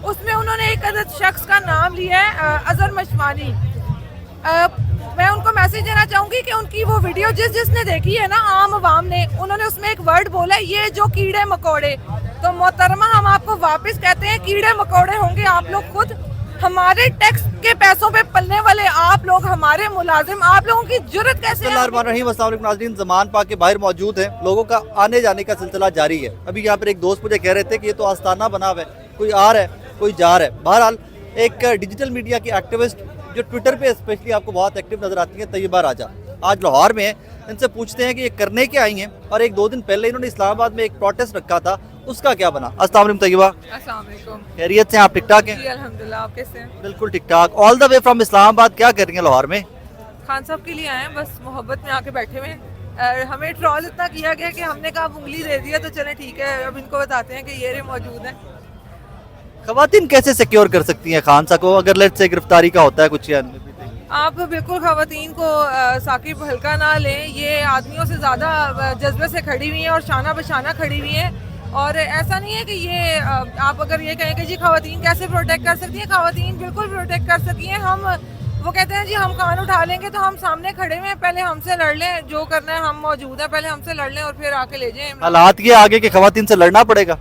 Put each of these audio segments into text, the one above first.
उसमें उन्होंने एक अदद शख्स का नाम लिया है, अजहर मशवानी। मैं उनको मैसेज देना चाहूंगी कि उनकी वो वीडियो जिसने देखी है ना, आम आवाम ने, उन्होंने उसमें एक वर्ड बोला है, ये जो कीड़े मकोड़े। तो मोहतरमा, हम आपको वापस कहते हैं, कीड़े मकोड़े होंगे आप लोग खुद। हमारे टैक्स के पैसों पे पलने वाले आप लोग, हमारे मुलाजिम, आप लोगों की जुर्रत कैसे है? नाज़रीन, ज़मान पाक के बाहर मौजूद है, लोगों का आने जाने का सिलसिला जारी है। अभी यहाँ पर एक दोस्त मुझे कह रहे थे कि ये तो आस्ताना बना हुआ है, कोई आ रहा है कोई जा रहा है। बहरहाल एक डिजिटल मीडिया की एक्टिविस्ट जो ट्विटर पे स्पेशली आपको बहुत एक्टिव नजर आती है, तैयबा राजा, आज लाहौर में है। इनसे पूछते हैं कि ये करने क्या आई हैं, और एक दो दिन पहले इन्होंने इस्लामाबाद में एक प्रोटेस्ट रखा था, उसका क्या बना। अस्सलाम वालेकुम तैयबा। अस्सलाम वालेकुम। खैरियत से, आप ठीक ठाक हैं? जी अल्हम्दुलिल्लाह, आप कैसे हैं? बिल्कुल ठीक ठाक। All the way from Islamabad, क्या कर रही हैं लाहौर में? खान साहब के लिए आए हैं, बस मोहब्बत में आके बैठे हुए हैं। हमें ट्रॉल इतना किया गया कि हमने कहा उंगली दे दिया, तो चले ठीक है, अब इनको बताते हैं कि ये रे मौजूद है। खवातीन कैसे सिक्योर कर सकती हैं खान साहब को, अगर लेट से गिरफ्तारी का होता है कुछ? आप बिल्कुल खवातीन को साकिब हल्का ना लें, ये आदमियों से ज़्यादा जज्बे से खड़ी हुई हैं और शाना बशाना खड़ी हुई हैं। और ऐसा नहीं है कि ये आप अगर ये कहें कि जी खवातीन कैसे प्रोटेक्ट कर सकती हैं, खवातीन बिल्कुल प्रोटेक्ट कर सकती हैं। हम वो कहते हैं जी हम कान उठा लेंगे, तो हम सामने खड़े हुए हैं, पहले हमसे लड़ लें, जो करना है हम मौजूद हैं, पहले हमसे लड़ लें और फिर आके ले जाएं। हालात ये आगे के खवातीन से लड़ना पड़ेगा।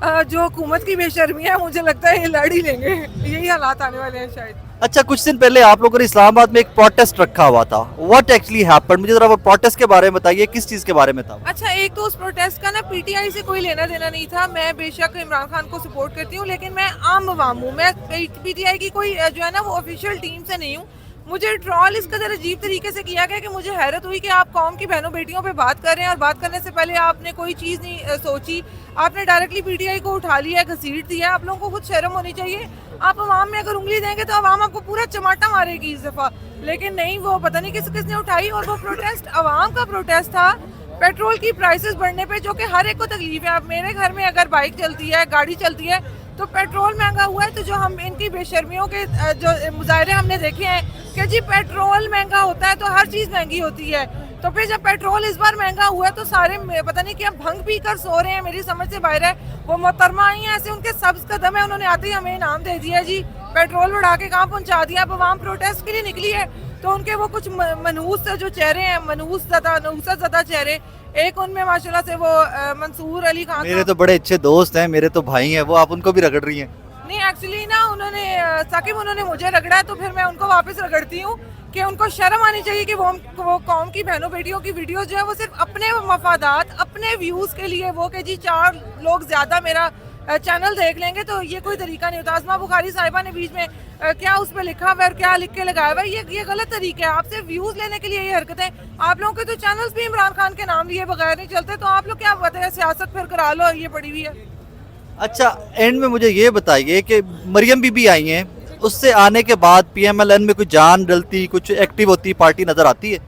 जो हुकूमत की बेशर्मी है, मुझे लगता है ये लड़ ही लेंगे, यही हालात आने वाले हैं शायद। अच्छा, कुछ दिन पहले आप लोगों ने इस्लामाबाद में एक प्रोटेस्ट रखा हुआ था, व्हाट एक्चुअली हैपेंड? मुझे जरा वो प्रोटेस्ट के बारे में बताइए, किस चीज के बारे में था? अच्छा, एक तो उस प्रोटेस्ट का ना पीटीआई से कोई लेना देना नहीं था। मैं बेशक इमरान खान को सपोर्ट करती हूँ, लेकिन मैं आम आवाम हूँ, मैं पीटीआई की कोई जो है ना वो ऑफिशियल टीम से नहीं हूँ। मुझे ट्रॉल इस कदर अजीब तरीके से किया गया कि मुझे हैरत हुई कि आप कौम की बहनों बेटियों पे बात कर रहे हैं, और बात करने से पहले आपने कोई चीज़ नहीं सोची, आपने डायरेक्टली पीटीआई को उठा लिया, घसीट दिया। आप लोगों को कुछ शर्म होनी चाहिए। आप अवाम में अगर उंगली देंगे तो अवाम आपको पूरा चमाटा मारेगी इस दफ़ा, लेकिन नहीं, वो पता नहीं किसने उठाई। और वो प्रोटेस्ट अवाम का प्रोटेस्ट था पेट्रोल की प्राइसेस बढ़ने पे, जो कि हर एक को तकलीफ है। अब मेरे घर में अगर बाइक चलती है, गाड़ी चलती है, तो पेट्रोल महंगा हुआ है। तो जो हम इनकी बेशर्मियों के जो मुजाहरे हमने देखे हैं कि जी पेट्रोल महंगा होता है तो हर चीज़ महंगी होती है, तो फिर जब पेट्रोल इस बार महंगा हुआ है तो सारे पता नहीं क्या भंग पी कर सो रहे हैं, मेरी समझ से बाहर है। वो मोहतरमा आई हैं, ऐसे उनके सब्ज कदम है, उन्होंने आते ही हमें इनाम दे दिया जी, पेट्रोल बढ़ा के कहाँ पहुँचा दिया। अब आवाम प्रोटेस्ट के लिए निकली है, तो उनके वो कुछ मनहूस जो चेहरे हैं, नहूसत ज़्यादा चेहरे, एक उनमें माशाल्लाह से वो मंसूर अली खान, मेरे तो बड़े अच्छे दोस्त हैं, मेरे तो भाई हैं, वो आप उनको भी रगड़ रही हैं? नहीं, एक्चुअली ना उन्होंने साकिब उन्होंने मुझे रगड़ा है, तो फिर मैं उनको वापस रगड़ती हूँ कि उनको शर्म आनी चाहिए कि वो कौम की बहनों बेटियों की वीडियो जो है वो सिर्फ अपने मफादात, अपने व्यूज़ के लिए, वो कि जी 4 लोग ज़्यादा मेरा चैनल देख लेंगे, तो ये कोई तरीका नहीं होता। आज़मा बुखारी साहिबा ने बीच में क्या उस पर लिखा हुआ है और क्या लिख के लगाया हुआ है, ये गलत तरीका है। आपसे व्यूज़ लेने के लिए ये हरकतें, आप लोगों के तो चैनल्स भी इमरान खान के नाम लिए बगैर नहीं चलते, तो आप लोग क्या बताए, सियासत फिर करा लो, ये पड़ी हुई है। अच्छा, एंड में मुझे ये बताइए कि मरियम बीबी आई हैं, उससे आने के बाद पीएमएलएन में कुछ जान डलती, कुछ एक्टिव होती पार्टी नजर आती है?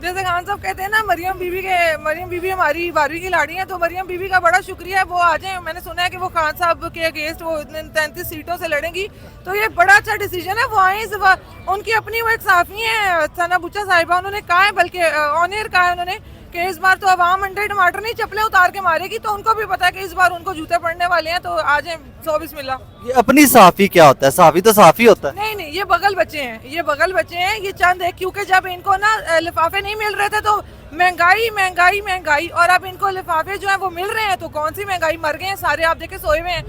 जैसे खान साहब कहते हैं ना, मरियम बीबी हमारी 12वीं की लाड़ी है, तो मरियम बीबी का बड़ा शुक्रिया, वो आ जाए। मैंने सुना है कि वो खान साहब के अगेंस्ट वो 33 सीटों से लड़ेंगी, तो ये बड़ा अच्छा डिसीजन है। वो आए, उनकी अपनी वो एक साफी है सना बुच्चा साहिबा, उन्होंने कहा है, बल्कि ऑन एयर कहा है उन्होंने कि इस बार तो अवाम अंडे टमाटर नहीं चपले उतार के मारेगी, तो उनको भी पता है कि इस बार उनको जूते पड़ने वाले हैं, तो आ जाए, सो बिस्मिल्लाह। ये अपनी साफी क्या होता है? साफी तो साफी होता है। नहीं, ये बगल बच्चे हैं, ये चंद है, क्योंकि जब इनको ना लिफाफे नहीं मिल रहे थे तो महंगाई, और अब इनको लिफाफे जो है वो मिल रहे हैं, तो कौन सी महंगाई, मर गए हैं सारे, आप देखे सोए हुए हैं,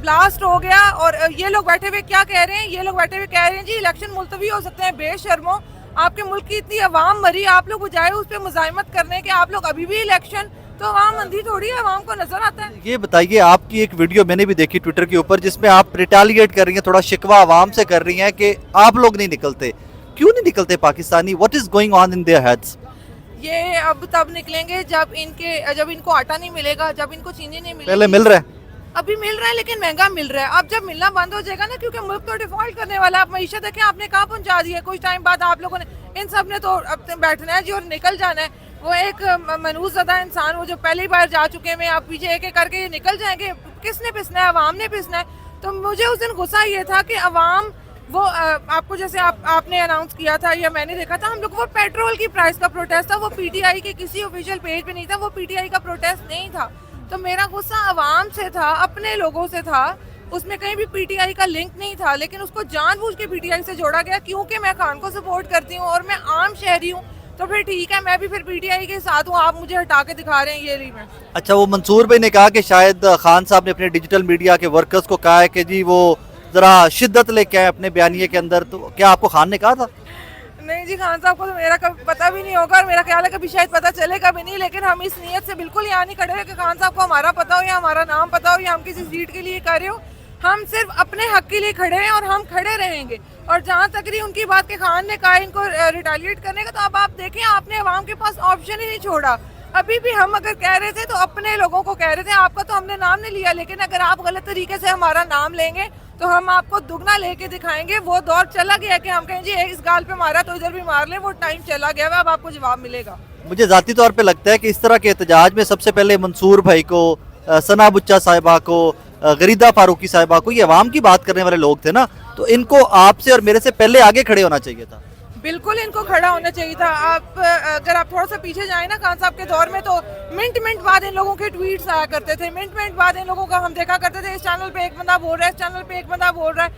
ब्लास्ट हो गया। और ये लोग बैठे हुए क्या कह रहे हैं, ये लोग बैठे हुए कह रहे हैं जी इलेक्शन मुलतवी हो सकते हैं। बेशर्मो, आपके मुल्क की इतनी अवाम मरी, आप लोग बजाय उस पर मुजाहिमत करने के आप लोग अभी भी इलेक्शन, तो अवाम अंधी थोड़ी है, अवाम को नजर आता है। ये बताइए, आपकी एक वीडियो मैंने भी देखी ट्विटर के ऊपर, जिसमें आप रिटेलिएट कर रही हैं, थोड़ा शिकवा आवाम से कर रही हैं कि आप लोग नहीं निकलते, क्यों नहीं निकलते Pakistani? What is going on in their heads? ये अब तब निकलेंगे जब इनको आटा नहीं मिलेगा, जब इनको चीनी नहीं मिलेगी। पहले मिल रहा है, अभी मिल रहा है, लेकिन महंगा मिल रहा है। अब जब मिलना बंद हो जाएगा ना, क्योंकि मुल्क तो डिफॉल्ट करने वाला है। आप मईशत देखें, आपने कहाँ पहुंचा दी है। कुछ टाइम बाद आप लोगों ने, इन सब ने तो अब बैठना है जी और निकल जाना है। वो एक मनहूस ज़दा इंसान, वो जो पहली बार जा चुके हैं, आप पीछे एक एक करके ये निकल जाएंगे। किसने पिसना है? अवाम ने पिसना है। तो मुझे उस दिन गुस्सा ये था कि अवाम वो आपको जैसे आपने अनाउंस किया था या मैंने देखा था, हम लोग वो पेट्रोल की प्राइस का प्रोटेस्ट था, वो पीटीआई के किसी ऑफिशियल पेज पे नहीं था, वो पीटीआई का प्रोटेस्ट नहीं था। तो मेरा गुस्सा अवाम से था, अपने लोगों से था। उसमें कहीं भी पीटीआई का लिंक नहीं था, लेकिन उसको जानबूझ के पीटीआई से जोड़ा गया क्योंकि मैं खान को सपोर्ट करती हूँ और मैं आम शहरी हूँ। तो फिर ठीक है, मैं भी फिर पीटीआई के साथ हूँ, आप मुझे हटा के दिखा रहे हैं ये ली मैं। अच्छा, वो मंसूर भाई ने कहा कि शायद खान साहब ने अपने डिजिटल मीडिया के वर्कर्स को कहा है कि जी वो जरा शिद्दत लेके आए अपने बयानिए के अंदर, तो क्या आपको खान ने कहा था? नहीं जी, खान साहब को तो मेरा कभी पता भी नहीं होगा और मेरा ख्याल है कभी शायद पता चलेगा भी नहीं, लेकिन हम इस नीयत से बिल्कुल यहाँ नहीं खड़े हुए कि खान साहब को हमारा पता हो या हमारा नाम पता हो या हम किसी सीट के लिए कर रहे हो। हम सिर्फ अपने हक के लिए खड़े हैं और हम खड़े रहेंगे। और जहाँ तक रही उनकी बात के खान ने कहा इनको रिटेलिएट करने का, तो अब आप देखें आपने अवाम के पास ऑप्शन ही नहीं छोड़ा। अभी भी हम अगर कह रहे थे तो अपने लोगों को कह रहे थे, आपका तो हमने नाम नहीं लिया, लेकिन अगर आप गलत तरीके से हमारा नाम लेंगे तो हम आपको दुगना लेके दिखाएंगे। वो दौर चला गया कि हम कहें जी इस गाल पे मारा तो इधर भी मार ले, वो टाइम चला गया है, अब आपको जवाब मिलेगा। मुझे ज़ाती तौर पे लगता है कि इस तरह के एहतजाज में सबसे पहले मंसूर भाई को, सना बुच्चा साहिबा को, गरीदा फारूकी साहिबा को, ये अवाम की बात करने वाले लोग थे ना, तो इनको आपसे और मेरे से पहले आगे खड़े होना चाहिए था। बिल्कुल इनको खड़ा होना चाहिए था। आप अगर आप थोड़ा सा पीछे जाए ना खान साहब के दौर में, तो मिनट बाद इन लोगों के ट्वीट्स आया करते थे, मिनट बाद इन लोगों का हम देखा करते थे, इस चैनल पे एक बंदा बोल रहा है, इस चैनल पे एक बंदा बोल रहा है।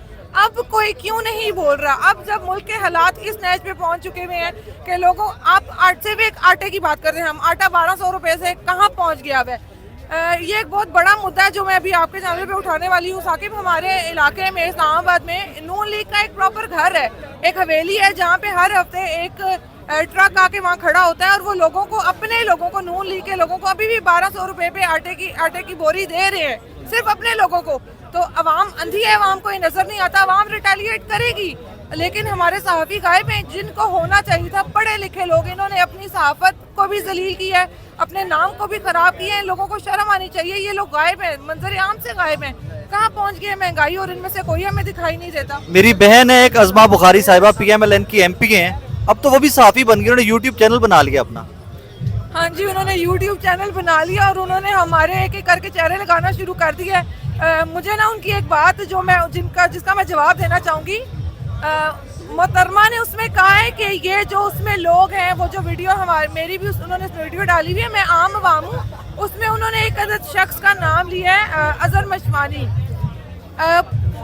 अब कोई क्यों नहीं बोल रहा? अब जब मुल्क के हालात इस नैज पे पहुंच चुके हुए हैं कि लोगों, आप से भी एक आटे की बात कर रहे हैं, हम आटा 1200 रुपए से कहाँ पहुंच गया है। ये एक बहुत बड़ा मुद्दा है जो मैं अभी आपके चैनल पे उठाने वाली हूँ। साकिब, हमारे इलाके में इस्लामाबाद में नून लीग का एक प्रॉपर घर है, एक हवेली है जहाँ पे हर हफ्ते एक ट्रक आके वहाँ खड़ा होता है और वो लोगों को, अपने लोगों को, नून लीग के लोगों को अभी भी 1200 रुपए पे आटे की बोरी दे रहे हैं, सिर्फ अपने लोगों को। तो अवाम अंधी है, अवाम को ये नजर नहीं आता, अवाम रिटेलिएट करेगी। लेकिन हमारे सहाफ़ी गायब हैं, जिनको होना चाहिए था पढ़े लिखे लोग, इन्होंने अपनी सहाफत को भी जलील किया है, अपने नाम को भी खराब किया है। लोगों को शर्म आनी चाहिए, ये लोग गायब हैं, मंजर आम से गायब हैं। कहाँ पहुँच गई है महंगाई और इनमें से कोई हमें दिखाई नहीं देता। मेरी बहन है एक अज़मा बुखारी साहिबा, PMLN की MP हैं, अब तो वो भी सहाफ़ी बन गई, उन्होंने YouTube चैनल बना लिया अपना। हाँ जी, उन्होंने YouTube चैनल बना लिया और उन्होंने हमारे एक एक करके चेहरे लगाना शुरू कर दिया है। मुझे ना उनकी एक बात जो मैं जिसका मैं जवाब देना चाहूँगी, मोहतरमा ने उसमें कहा है कि ये जो उसमें लोग हैं, वो जो वीडियो हमारे, मेरी भी उन्होंने वीडियो डाली हुई है, मैं आम अवाम हूँ, उसमें उन्होंने एक अदद शख्स का नाम लिया है, अजहर मशवानी।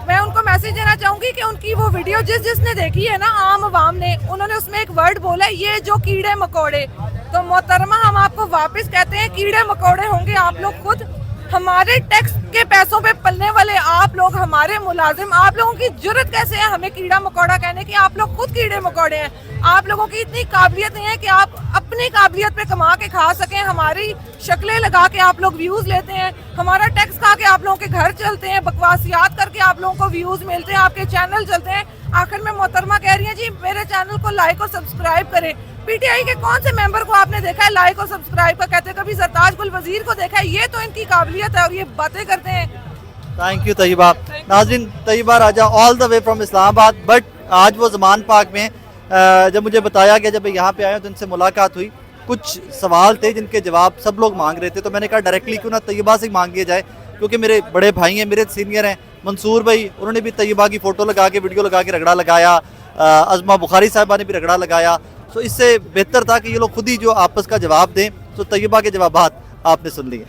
मैं उनको मैसेज देना चाहूँगी कि उनकी वो वीडियो जिसने देखी है ना, आम अवाम ने, उन्होंने उसमें एक वर्ड बोला है, ये जो कीड़े मकोड़े। तो मोहतरमा, हम आपको वापस कहते हैं, कीड़े मकोड़े होंगे आप लोग खुद। हमारे टैक्स के पैसों पे पलने वाले आप लोग, हमारे मुलाजिम, आप लोगों की जुर्रत कैसे है हमें कीड़ा मकोड़ा कहने की? आप लोग खुद कीड़े मकोड़े हैं। आप लोगों की इतनी काबिलियत नहीं है कि आप अपनी काबिलियत पे कमा के खा सकें। हमारी शक्लें लगा के आप लोग व्यूज लेते हैं, हमारा टैक्स खा के आप लोगों के घर चलते हैं, बकवासियात करके आप लोगों को व्यूज मिलते हैं, आपके चैनल चलते हैं। आखिर में मोहतरमा कह रही है जी मेरे चैनल को लाइक और सब्सक्राइब करें। पीटीआई के कौन से मेंबर को आपने देखा है लाइक और सब्सक्राइब का कहते? कभी सरताज गुल वजीर को देखा है? ये तो इनकी काबिलियत है और ये बातें करते हैं। Thank you Tayyaba. नाज़रीन, Tayyaba Raja all the way from Islamabad. But आज वो ज़मान पाक में जब मुझे बताया गया, जब मैं यहाँ पे आया तो इनसे मुलाकात हुई, कुछ सवाल थे जिनके जवाब सब लोग मांग रहे थे, तो मैंने कहा डायरेक्टली क्यों ना तैयबा से मांग लिया जाए, क्योंकि मेरे बड़े भाई हैं, मेरे सीनियर हैं। मंसूर भाई, उन्होंने भी तैयबा की फ़ोटो लगा के, वीडियो लगा के रगड़ा लगाया, अज़मा बुखारी साहिबा ने भी रगड़ा लगाया। तो इससे बेहतर था कि ये लोग खुद ही जो आपस का जवाब दें। तो तैयबा के जवाबात आपने सुन लिए।